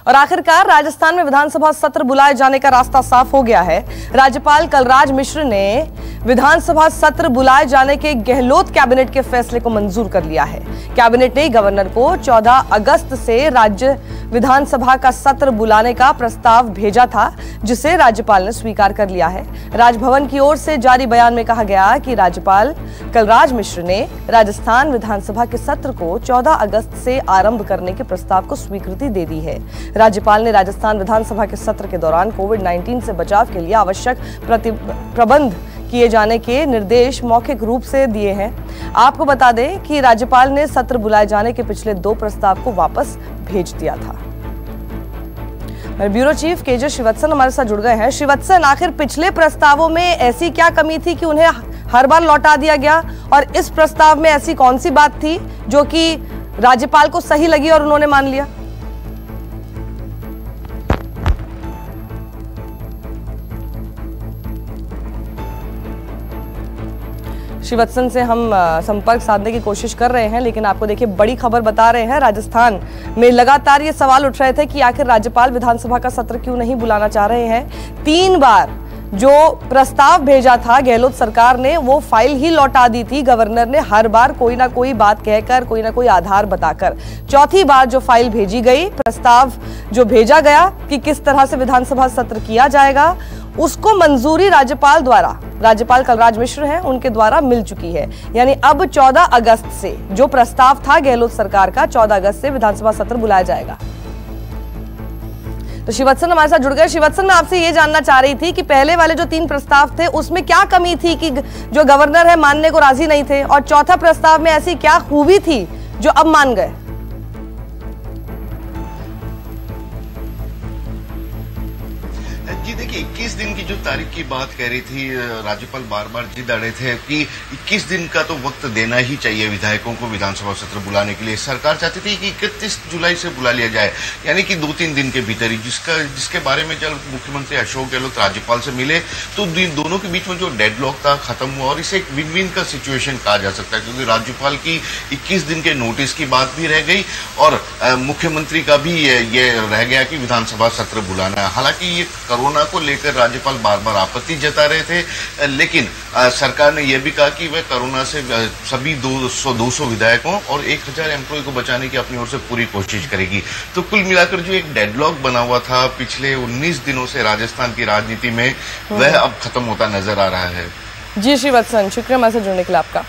और आखिरकार राजस्थान में विधानसभा सत्र बुलाए जाने का रास्ता साफ हो गया है। राज्यपाल कलराज मिश्र ने विधानसभा सत्र बुलाए जाने के गहलोत कैबिनेट के फैसले को मंजूर कर लिया है। कैबिनेट ने गवर्नर को 14 अगस्त से राज्य विधानसभा का सत्र बुलाने का प्रस्ताव भेजा था, जिसे राज्यपाल ने स्वीकार कर लिया है। राजभवन की ओर से जारी बयान में कहा गया कि राज्यपाल कलराज मिश्र ने राजस्थान विधानसभा के सत्र को 14 अगस्त से आरंभ करने के प्रस्ताव को स्वीकृति दे दी है। राज्यपाल ने राजस्थान विधानसभा के सत्र के दौरान कोविड-19 से बचाव के लिए आवश्यक प्रबंध किए जाने के निर्देश मौखिक रूप से दिए हैं। आपको बता दें कि राज्यपाल ने सत्र बुलाए जाने के पिछले 2 प्रस्ताव को वापस भेज दिया था। ब्यूरो चीफ केजे श्रीवत्सन हमारे साथ जुड़ गए हैं। श्रीवत्सन, आखिर पिछले प्रस्तावों में ऐसी क्या कमी थी कि उन्हें हर बार लौटा दिया गया, और इस प्रस्ताव में ऐसी कौन सी बात थी जो कि राज्यपाल को सही लगी और उन्होंने मान लिया? श्रीवत्सन से हम संपर्क साधने की कोशिश कर रहे हैं, लेकिन आपको देखिए बड़ी खबर बता रहे हैं। राजस्थान में लगातार ये सवाल उठ रहे थे कि आखिर राज्यपाल विधानसभा का सत्र क्यों नहीं बुलाना चाह रहे हैं। 3 बार जो प्रस्ताव भेजा था गहलोत सरकार ने, वो फाइल ही लौटा दी थी गवर्नर ने, हर बार कोई ना कोई बात कहकर, कोई ना कोई आधार बताकर। 4थी बार जो फाइल भेजी गई, प्रस्ताव जो भेजा गया कि किस तरह से विधानसभा सत्र किया जाएगा, उसको मंजूरी राज्यपाल द्वारा, राज्यपाल कलराज मिश्र हैं, उनके द्वारा मिल चुकी है। यानी अब 14 अगस्त से जो प्रस्ताव था गहलोत सरकार का, 14 अगस्त से विधानसभा सत्र बुलाया जाएगा। तो श्रीवत्सन हमारे साथ जुड़ गए। श्रीवत्सन, मैं आपसे ये जानना चाह रही थी कि पहले वाले जो 3 प्रस्ताव थे उसमें क्या कमी थी कि जो गवर्नर है मानने को राजी नहीं थे, और चौथा प्रस्ताव में ऐसी क्या खूबी थी जो अब मान गए? जी देखिए, 21 दिन की जो तारीख की बात कह रही थी राज्यपाल, बार बार जिद अड़े थे कि 21 दिन का तो वक्त देना ही चाहिए विधायकों को विधानसभा सत्र बुलाने के लिए। सरकार चाहती थी कि 31 जुलाई से बुला लिया जाए, यानी कि 2-3 दिन के भीतर ही, जिसके बारे में जब मुख्यमंत्री अशोक गहलोत राज्यपाल से मिले तो दोनों के बीच में जो डेडलॉक था खत्म हुआ, और इसे एक विन विन का सिचुएशन कहा जा सकता है, क्योंकि राज्यपाल की 21 दिन के नोटिस की बात भी रह गई और मुख्यमंत्री का भी ये रह गया कि विधानसभा सत्र बुलाना है। हालांकि ये कोरोना को लेकर राज्यपाल बार बार आपत्ति जता रहे थे, लेकिन सरकार ने यह भी कहा कि वह कोरोना से सभी 200 विधायकों और 1000 एम्प्लॉय को बचाने की अपनी ओर से पूरी कोशिश करेगी। तो कुल मिलाकर जो एक डेडलॉक बना हुआ था पिछले 19 दिनों से राजस्थान की राजनीति में, वह अब खत्म होता नजर आ रहा है। जी श्रीवत्सन, शुक्रिया हमारे साथ जुड़ने के लिए आपका।